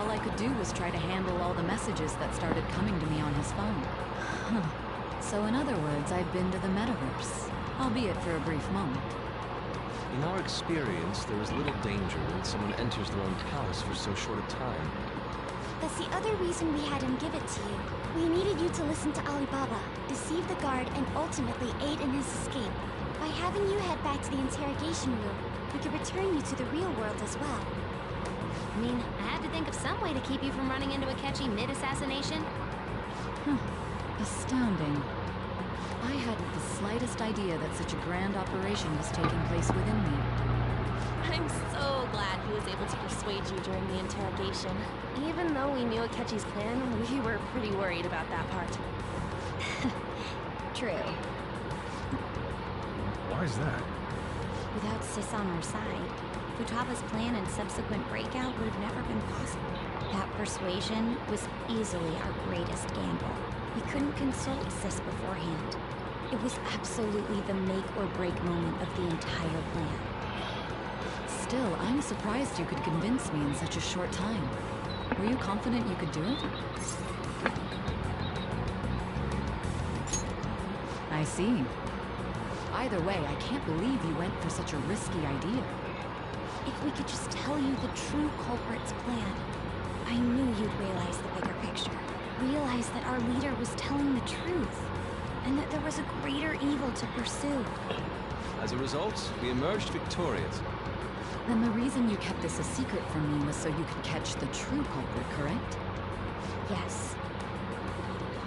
all I could do was try to handle all the messages that started coming to me on his phone. Huh. So in other words, I've been to the metaverse, albeit for a brief moment. In our experience, there is little danger when someone enters their own palace for so short a time. That's the other reason we had him give it to you. We needed you to listen to Alibaba, deceive the guard, and ultimately aid in his escape. By having you head back to the interrogation room, we could return you to the real world as well. I mean, I had to think of some way to keep you from running into Akechi mid-assassination. Huh. Astounding. I hadn't the slightest idea that such a grand operation was taking place within me. I'm so glad he was able to persuade you during the interrogation. Even though we knew Akechi's plan, we were pretty worried about that part. True. Why is that? Without Sis on our side, Futaba's plan and subsequent breakout would have never been possible. That persuasion was easily our greatest gamble. We couldn't consult Sis beforehand. It was absolutely the make-or-break moment of the entire plan. Still, I'm surprised you could convince me in such a short time. Were you confident you could do it? I see. Either way, I can't believe you went for such a risky idea. If we could just tell you the true culprit's plan, I knew you'd realize the bigger picture. Realize that our leader was telling the truth, and that there was a greater evil to pursue. As a result, we emerged victorious. Then the reason you kept this a secret from me was so you could catch the true culprit, correct? Yes.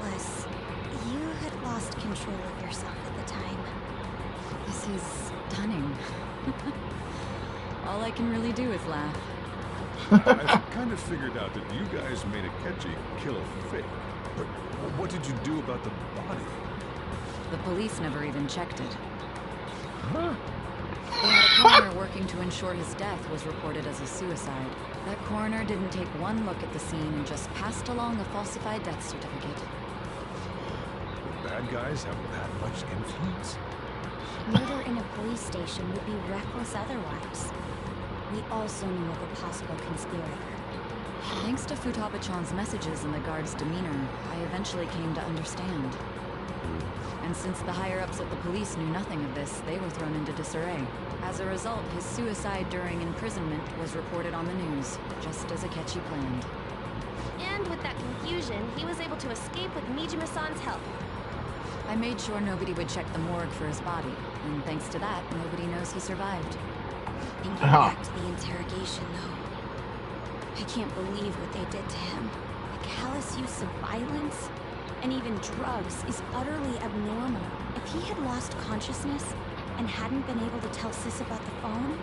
Plus, you had lost control of yourself at the time. This is stunning. All I can really do is laugh. I kind of figured out that you guys made Akechi kill a fake. But what did you do about the body? The police never even checked it. Huh? The coroner working to ensure his death was reported as a suicide. That coroner didn't take one look at the scene and just passed along a falsified death certificate. The bad guys have that much influence? Murder in a police station would be reckless otherwise. We also knew of a possible conspirator. Thanks to Futaba-chan's messages and the guard's demeanor, I eventually came to understand. And since the higher-ups at the police knew nothing of this, they were thrown into disarray. As a result, his suicide during imprisonment was reported on the news, just as Akechi planned. And with that confusion, he was able to escape with Nijima-san's help. I made sure nobody would check the morgue for his body, and thanks to that, nobody knows he survived. Thinking back to the interrogation, though, I can't believe what they did to him. The callous use of violence, and even drugs, is utterly abnormal. If he had lost consciousness and hadn't been able to tell Sis about the phone,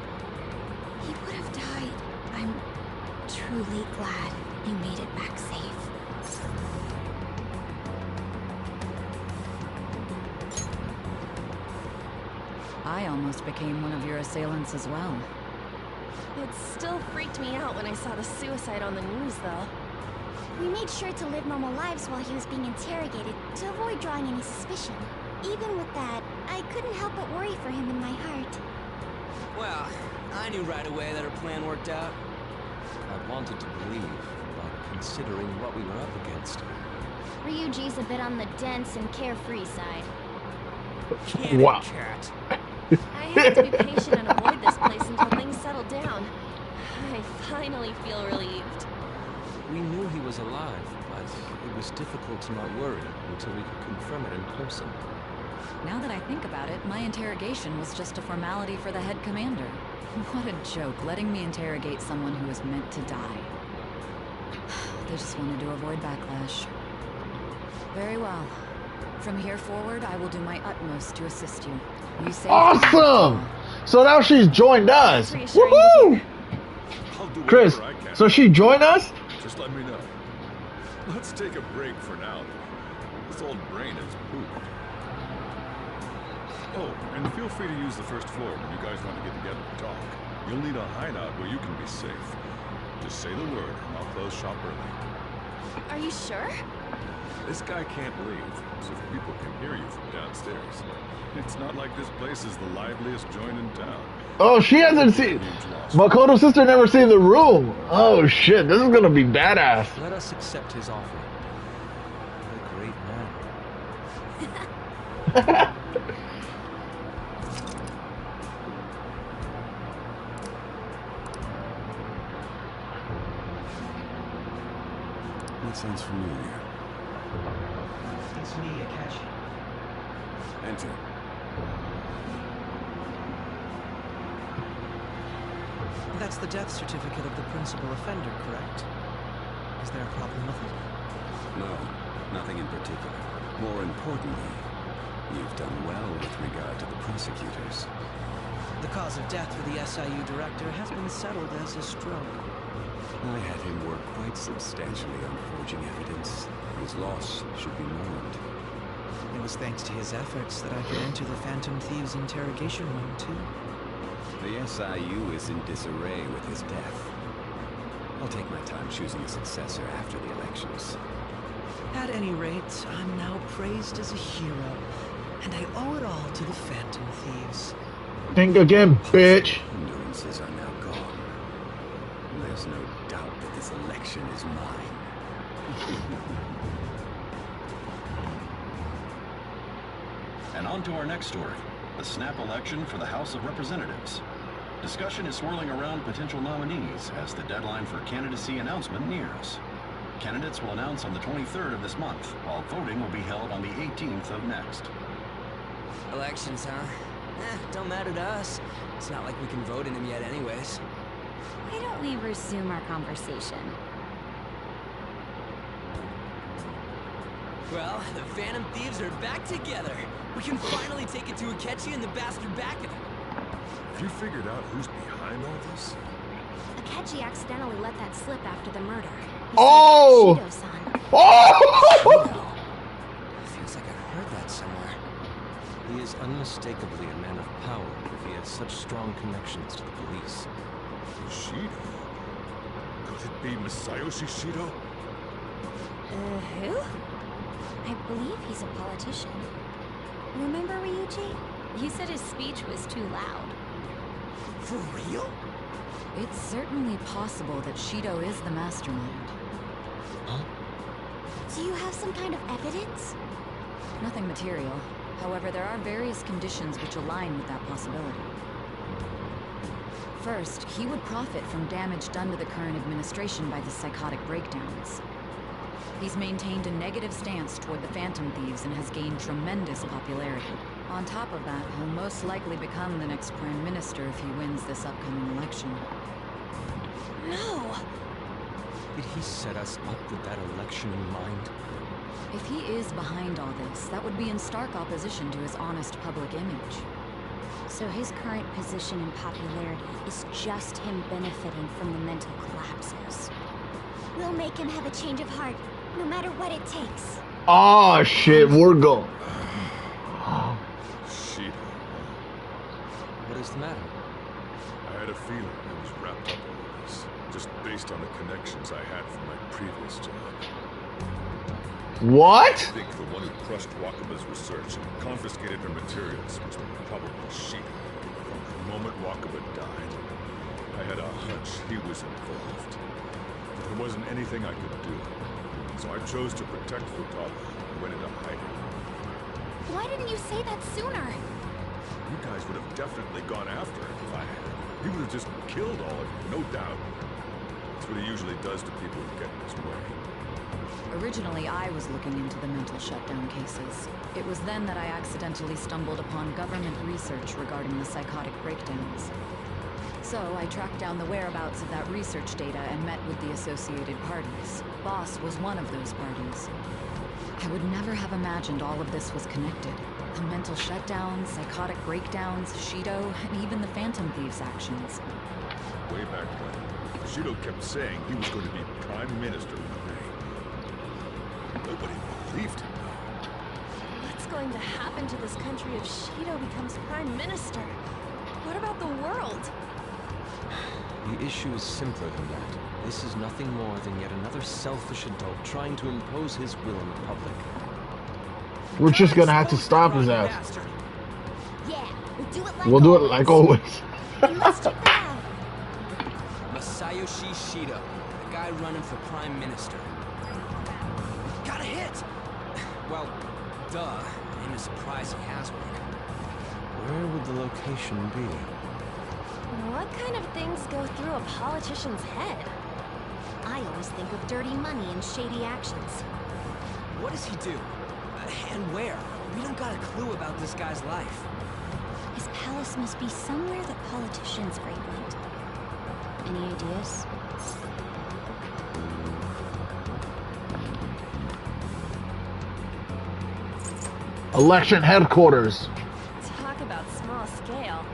he would have died. I'm truly glad you made it back safe. I almost became one of your assailants as well. It still freaked me out when I saw the suicide on the news, though. We made sure to live normal lives while he was being interrogated, to avoid drawing any suspicion. Even with that, I couldn't help but worry for him in my heart. Well, I knew right away that her plan worked out. I wanted to believe, but considering what we were up against. Ryuji's a bit on the dense and carefree side. Wow. Cat. I had to be patient and avoid this place until things settled down. I finally feel relieved. We knew he was alive, but it was difficult to not worry until we could confirm it in person. Now that I think about it, my interrogation was just a formality for the head commander. What a joke, letting me interrogate someone who was meant to die. They just wanted to avoid backlash. Very well. From here forward, I will do my utmost to assist you. You saved me. Awesome! So now she's joined us. Woohoo! I'll do Chris, whatever I can. so she joined us? Just let me know. Let's take a break for now. This old brain is pooped. Oh, and feel free to use the first floor when you guys want to get together and talk. You'll need a hideout where you can be safe. Just say the word, and I'll close shop early. Are you sure? This guy can't leave, so people can hear you from downstairs. It's not like this place is the liveliest joint in town. Oh, she hasn't seen... Makoto's sister never seen the room. Oh, shit. This is gonna be badass. Let us accept his offer. What a great man. That sounds familiar. It's me, Akechi. Enter. That's the death certificate of the principal offender, correct? Is there a problem with it? No, nothing in particular. More importantly, you've done well with regard to the prosecutors. The cause of death for the SIU director has been settled as a stroke. I had him work quite substantially on forging evidence. His loss should be mourned. It was thanks to his efforts that I could enter the Phantom Thieves' interrogation room, too. The SIU is in disarray with his death. I'll take my time choosing a successor after the elections. At any rate, I'm now praised as a hero, and I owe it all to the Phantom Thieves. Think again, bitch. Hindrances are now gone. There's no doubt that this election is mine. And on to our next story, the snap election for the House of Representatives. Discussion is swirling around potential nominees as the deadline for candidacy announcement nears. Candidates will announce on the 23rd of this month, while voting will be held on the 18th of next. Elections, huh? Don't matter to us. It's not like we can vote in them yet anyways. Why don't we resume our conversation? Well, the Phantom Thieves are back together. We can finally take it to Akechi and the bastard back at him. Have you figured out who's behind all this? Akechi accidentally let that slip after the murder. Oh! Shido-san. Oh! Feels like I've heard that somewhere. He is unmistakably a man of power if he has such strong connections to the police. Shido? Could it be Masayoshi Shido? Who? I believe he's a politician. Remember Ryuji? You said his speech was too loud. For real? It's certainly possible that Shido is the mastermind. Huh? Do you have some kind of evidence? Nothing material. However, there are various conditions which align with that possibility. First, he would profit from damage done to the current administration by the psychotic breakdowns. He's maintained a negative stance toward the Phantom Thieves and has gained tremendous popularity. On top of that, he'll most likely become the next Prime Minister if he wins this upcoming election. No! Did he set us up with that election in mind? If he is behind all this, that would be in stark opposition to his honest public image. So his current position in popularity is just him benefiting from the mental collapses. We'll make him have a change of heart, no matter what it takes. Oh shit, we're going. Shido. What is the matter? I had a feeling I was wrapped up in this, just based on the connections I had from my previous job. What? I think the one who crushed Wakaba's research and confiscated her materials was probably Shido. From the moment Wakaba died, I had a hunch he was involved. But there wasn't anything I could do. So I chose to protect Futaba and went into hiding. Why didn't you say that sooner? You guys would have definitely gone after him if I had. He would have just killed all of you, no doubt. That's what he usually does to people who get in his way. Originally, I was looking into the mental shutdown cases. It was then that I accidentally stumbled upon government research regarding the psychotic breakdowns. So I tracked down the whereabouts of that research data and met with the associated parties. Boss was one of those parties. I would never have imagined all of this was connected. The mental shutdowns, psychotic breakdowns, Shido, and even the Phantom Thieves' actions. Way back when, Shido kept saying he was going to be Prime Minister one day. Nobody believed him, though. What's going to happen to this country if Shido becomes Prime Minister? What about the world? The issue is simpler than that. This is nothing more than yet another selfish adult trying to impose his will on the public. We're just gonna have to stop his ass. Yeah, we'll do it like We'll do it like always. And let's check them out. Masayoshi Shido, the guy running for Prime Minister. Got a hit! Well, duh. Ain't a surprise he has one. Where would the location be? What kind of things go through a politician's head? I always think of dirty money and shady actions. What does he do? And where? We don't got a clue about this guy's life. His palace must be somewhere that politicians frequent. Any ideas? Election headquarters. Talk about small scale.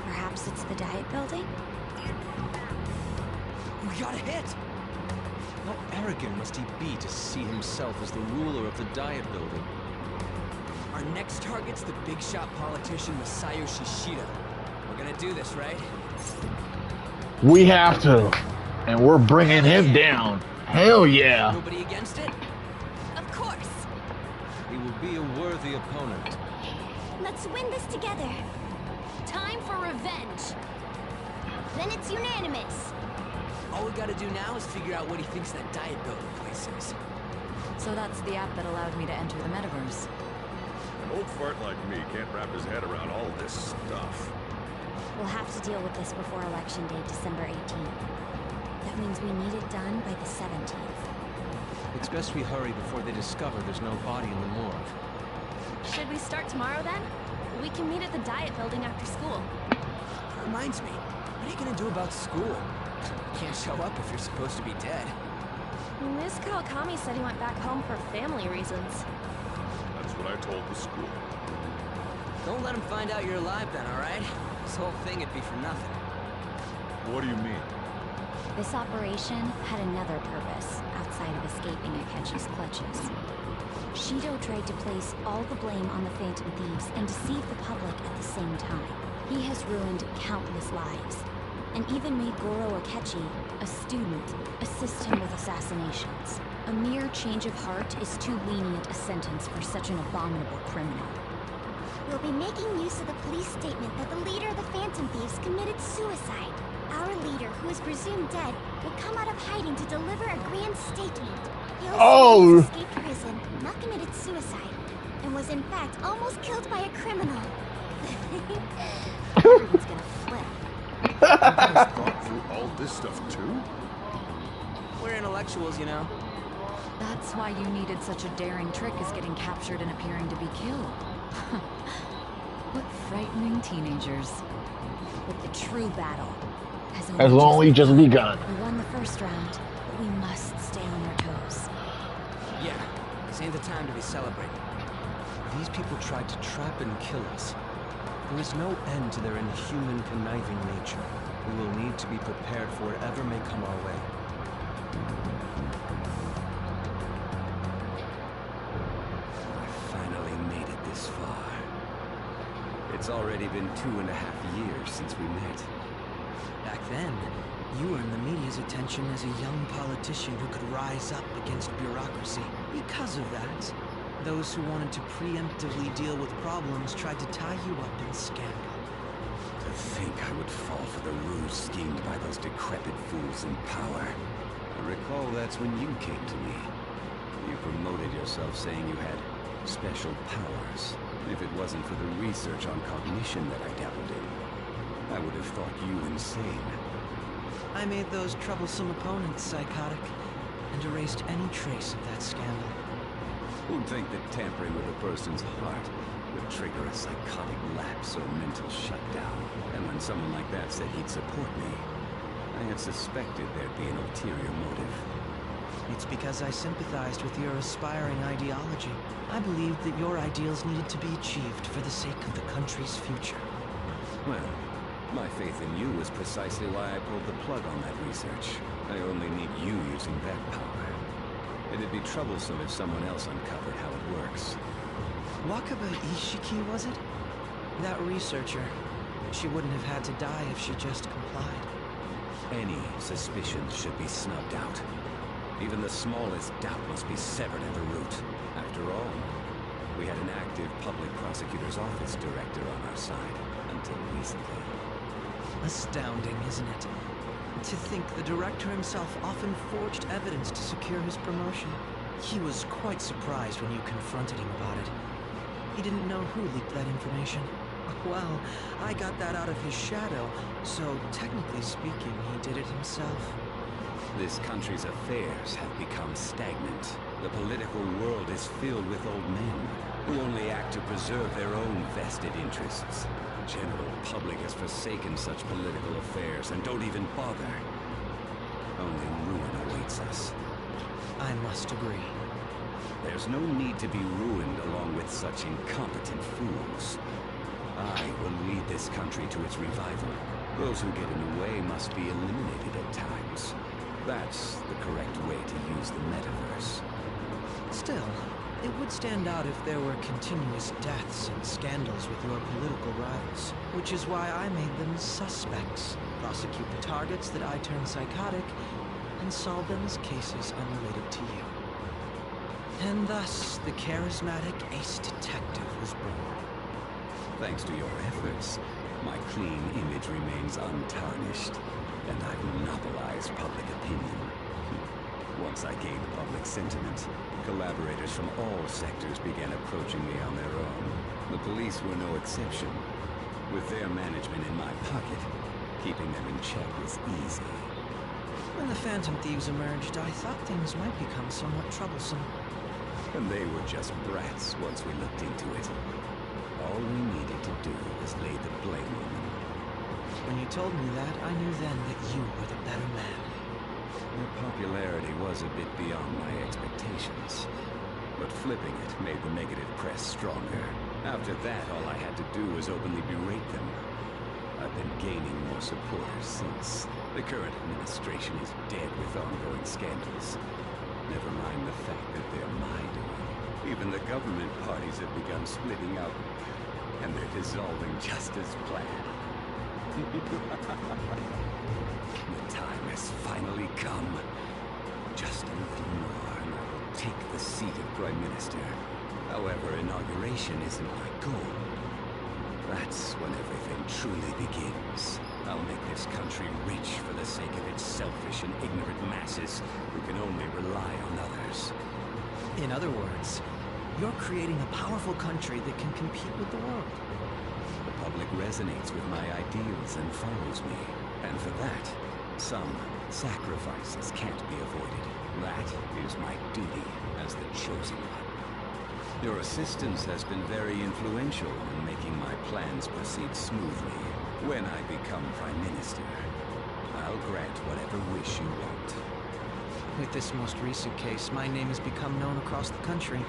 Perhaps it's the Diet Building? We got a hit! How arrogant must he be to see himself as the ruler of the Diet Building? Our next target's the big shot politician Masayoshi Shido. We're gonna do this, right? We have to. And we're bringing him down. Hell yeah. Nobody against it? Of course! He will be a worthy opponent. Let's win this together. Time for revenge! Then it's unanimous. All we gotta do now is figure out what he thinks that Diet Building place is. So that's the app that allowed me to enter the metaverse. An old fart like me can't wrap his head around all this stuff. We'll have to deal with this before Election Day, December 18th. That means we need it done by the 17th. It's best we hurry before they discover there's no body in the morgue. Should we start tomorrow then? We can meet at the Diet Building after school. Reminds me, what are you gonna do about school? You can't show up if you're supposed to be dead. Miss Kawakami said he went back home for family reasons. That's what I told the school. Don't let him find out you're alive then, alright? This whole thing would be for nothing. What do you mean? This operation had another purpose outside of escaping Akechi's clutches. Shido tried to place all the blame on the Phantom Thieves and deceive the public at the same time. He has ruined countless lives, and even made Goro Akechi, a student, assist him with assassinations. A mere change of heart is too lenient a sentence for such an abominable criminal. We'll be making use of the police statement that the leader of the Phantom Thieves committed suicide. Our leader, who is presumed dead, will come out of hiding to deliver a grand statement. He'll say he escaped prison, not committed suicide, and was in fact almost killed by a criminal. Everyone's gonna flip. You guys thought through all this stuff too? We're intellectuals, you know. That's why you needed such a daring trick as getting captured and appearing to be killed. What frightening teenagers. But the true battle has only just begun. We won the first round, but we must stay on our toes. Yeah, this ain't the time to be celebrating. These people tried to trap and kill us. There is no end to their inhuman, conniving nature. We will need to be prepared for whatever may come our way. I finally made it this far. It's already been 2.5 years since we met. Back then, you earned the media's attention as a young politician who could rise up against bureaucracy. Because of that, those who wanted to preemptively deal with problems tried to tie you up in scandal. To think I would fall for the ruse schemed by those decrepit fools in power. I recall that's when you came to me. You promoted yourself saying you had special powers. If it wasn't for the research on cognition that I dabbled in, I would have thought you insane. I made those troublesome opponents psychotic, and erased any trace of that scandal. Who'd think that tampering with a person's heart would trigger a psychotic lapse or mental shutdown? And when someone like that said he'd support me, I had suspected there'd be an ulterior motive. It's because I sympathized with your aspiring ideology. I believed that your ideals needed to be achieved for the sake of the country's future. Well, my faith in you was precisely why I pulled the plug on that research. I only need you using that power. It'd be troublesome if someone else uncovered how it works. Wakaba Ishiki, was it? That researcher. She wouldn't have had to die if she just complied. Any suspicions should be snubbed out. Even the smallest doubt must be severed at the root. After all, we had an active public prosecutor's office director on our side until recently. Astounding, isn't it? To think the director himself often forged evidence to secure his promotion. He was quite surprised when you confronted him about it. He didn't know who leaked that information. Well, I got that out of his shadow, so technically speaking, he did it himself. This country's affairs have become stagnant. The political world is filled with old men who only act to preserve their own vested interests. The general public has forsaken such political affairs and don't even bother. Only ruin awaits us. I must agree. There's no need to be ruined along with such incompetent fools. I will lead this country to its revival. Those who get in the way must be eliminated at times. That's the correct way to use the metaverse. Still, it would stand out if there were continuous deaths and scandals with your political rivals, which is why I made them suspects, prosecute the targets that I turn psychotic, and solve them as cases unrelated to you. And thus, the charismatic ace detective was born. Thanks to your efforts, my clean image remains untarnished, and I've monopolized public opinion. Once I gained public sentiment, collaborators from all sectors began approaching me on their own. The police were no exception. With their management in my pocket, keeping them in check was easy. When the Phantom Thieves emerged, I thought things might become somewhat troublesome. And they were just brats once we looked into it. All we needed to do was lay the blame on them. When you told me that, I knew then that you were the better man. Their popularity was a bit beyond my expectations. But flipping it made the negative press stronger. After that, all I had to do was openly berate them. I've been gaining more supporters since. The current administration is dead with ongoing scandals. Never mind the fact that they're my doing. Even the government parties have begun splitting up, and they're dissolving just as planned. The time has finally come. Just a little more, and I will take the seat of Prime Minister. However, inauguration isn't my goal. That's when everything truly begins. I'll make this country rich for the sake of its selfish and ignorant masses who can only rely on others. In other words, you're creating a powerful country that can compete with the world. The public resonates with my ideals and follows me. And for that, some sacrifices can't be avoided. That is my duty as the chosen one. Your assistance has been very influential in making my plans proceed smoothly. When I become Prime Minister, I'll grant whatever wish you want. With this most recent case, my name has become known across the country,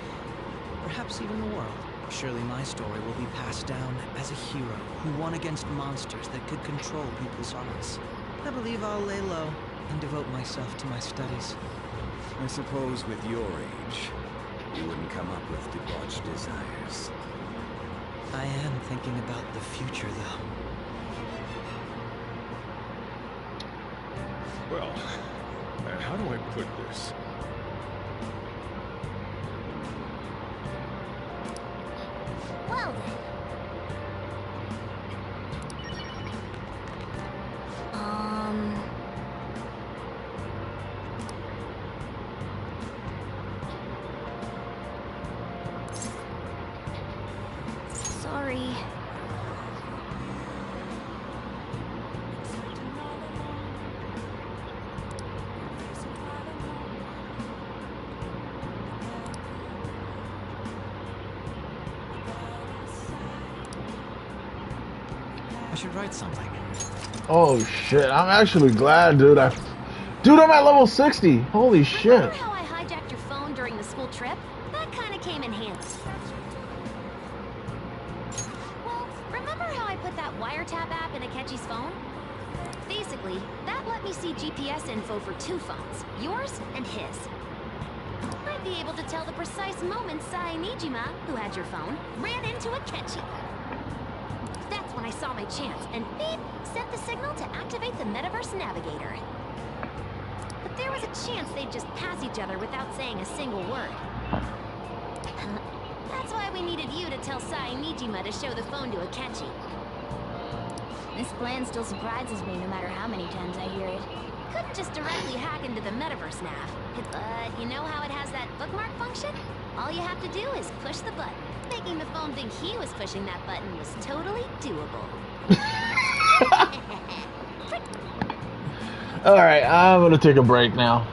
perhaps even the world. Surely my story will be passed down as a hero who won against monsters that could control people's hearts. I believe I'll lay low and devote myself to my studies. I suppose with your age, you wouldn't come up with debauched desires. I am thinking about the future, though. Well, how do I put this? Well then. Sorry. I should write something. Oh shit, I'm actually glad, dude. Dude, I'm at level 60. Holy shit. Remember how I hijacked your phone during the school trip? That kind of came in handy. Well, remember how I put that wiretap app in Akechi's phone? Basically, that let me see GPS info for 2 phones, yours and his. I'd be able to tell the precise moment Sae Nijima, who had your phone, ran into Akechi. That's when I saw my chance, and beep, sent the signal to activate the Metaverse Navigator. But there was a chance they'd just pass each other without saying a single word. That's why we needed you to tell Sai Nijima to show the phone to Akechi. This plan still surprises me no matter how many times I hear it. Couldn't just directly hack into the Metaverse Nav. But you know how it has that bookmark function? All you have to do is push the button. Making the phone think he was pushing that button was totally doable. Alright, I'm gonna take a break now.